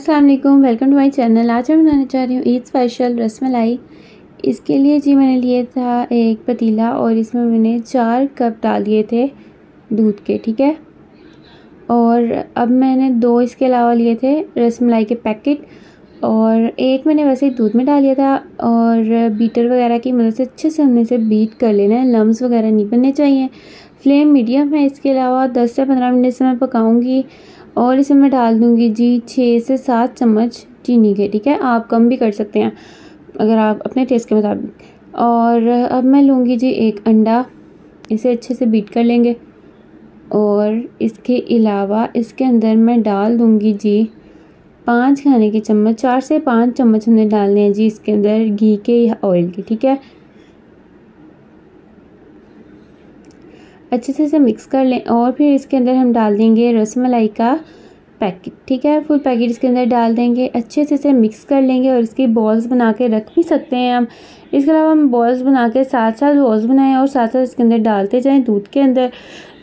अस्सलाम वालेकुम, welcome to my channel. आज मैं बनाने जा रही हूँ ईद स्पेशल रसमलाई। इसके लिए जी मैंने लिया था एक पतीला और इसमें मैंने 4 कप डाल दिए थे दूध के, ठीक है। और अब मैंने 2 इसके अलावा लिए थे रसमलाई के पैकेट और एक मैंने वैसे ही दूध में डाल लिया था। और बीटर वगैरह की मदद से अच्छे से हमने इसे बीट कर लेना है, लम्स वगैरह नहीं बनने चाहिए। फ्लेम मीडियम है। इसके अलावा 10 से 15 मिनट से मैं पकाऊंगी और इसमें मैं डाल दूंगी जी 6 से 7 चम्मच चीनी के, ठीक है। आप कम भी कर सकते हैं अगर आप अपने टेस्ट के मुताबिक। और अब मैं लूँगी जी एक अंडा, इसे अच्छे से बीट कर लेंगे। और इसके अलावा इसके अंदर मैं डाल दूँगी जी 5 खाने के चम्मच, 4 से 5 चम्मच हमने डालने हैं जी इसके अंदर घी के या ऑयल के, ठीक है। अच्छे से इसे मिक्स कर लें और फिर इसके अंदर हम डाल देंगे रसमलाई का पैकेट, ठीक है। फुल पैकेट इसके अंदर डाल देंगे, अच्छे से इसे मिक्स कर लेंगे और इसकी बॉल्स बना के रख भी सकते हैं हम। इसके अलावा हम बॉल्स बना के साथ साथ बॉल्स बनाएं और साथ साथ इसके अंदर डालते जाएं दूध के अंदर।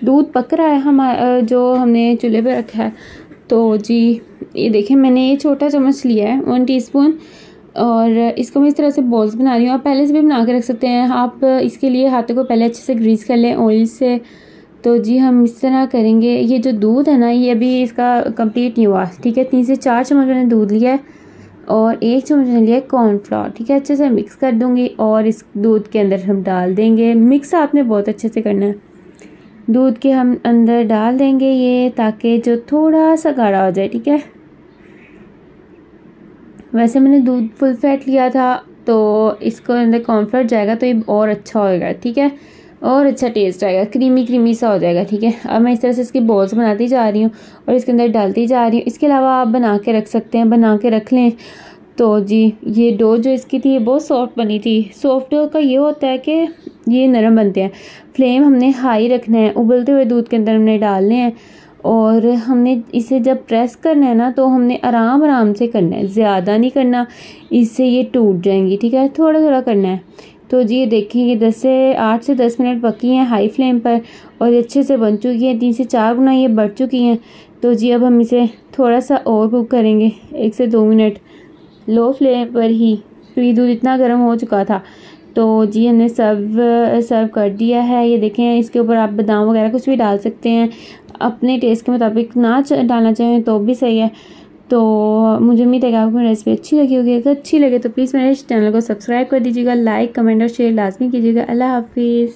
दूध पक रहा है हमारा जो हमने चूल्हे पे रखा है। तो जी ये देखें, मैंने ये छोटा चम्मच लिया है 1 टीस्पून और इसको मैं इस तरह से बॉल्स बना रही हूँ। आप पहले से भी बना के रख सकते हैं। आप इसके लिए हाथों को पहले अच्छे से ग्रीस कर लें ऑयल से। तो जी हम इस तरह करेंगे। ये जो दूध है ना, ये अभी इसका कंप्लीट नहीं हुआ, ठीक है। 3 से 4 चम्मच मैंने दूध लिया है और 1 चम्मच मैंने लिया है कॉर्नफ्लोर, ठीक है। अच्छे से मिक्स कर दूँगी और इस दूध के अंदर हम डाल देंगे। मिक्स आपने बहुत अच्छे से करना है। दूध के हम अंदर डाल देंगे ये, ताकि जो थोड़ा सा गाढ़ा हो जाए, ठीक है। वैसे मैंने दूध फुल फैट लिया था तो इसको अंदर कॉर्नफ्लोर जाएगा तो ये और अच्छा होएगा, ठीक है। और अच्छा टेस्ट आएगा, क्रीमी क्रीमी सा हो जाएगा, ठीक है। अब मैं इस तरह से इसकी बॉल्स बनाती जा रही हूँ और इसके अंदर डालती जा रही हूँ। इसके अलावा आप बना के रख सकते हैं, बना के रख लें। तो जी ये डो जो इसकी थी ये बहुत सॉफ्ट बनी थी। सॉफ्ट डो का ये होता है कि ये नरम बनते हैं। फ्लेम हमने हाई रखना है, उबलते हुए दूध के अंदर हमने डालने हैं और हमने इसे जब प्रेस करना है ना तो हमने आराम आराम से करना है, ज़्यादा नहीं करना, इससे ये टूट जाएंगी, ठीक है। थोड़ा थोड़ा करना है। तो जी ये देखिए, ये 8 से 10 मिनट पकी हैं हाई फ्लेम पर और ये अच्छे से बन चुकी हैं। 3 से 4 गुना ये बढ़ चुकी हैं। तो जी अब हम इसे थोड़ा सा और कुक करेंगे 1 से 2 मिनट लो फ्लेम पर ही, क्योंकि दूध इतना गर्म हो चुका था। तो जी हमने सर्व कर दिया है। ये देखें, इसके ऊपर आप बादाम वगैरह कुछ भी डाल सकते हैं अपने टेस्ट के मुताबिक, ना डालना चाहें तो भी सही है। तो मुझे उम्मीद है कि आपको मेरी रेसिपी अच्छी लगी होगी। अगर अच्छी लगे तो प्लीज़ मेरे चैनल को सब्सक्राइब कर दीजिएगा, लाइक कमेंट और शेयर लाजमी कीजिएगा। अल्लाह हाफिज़।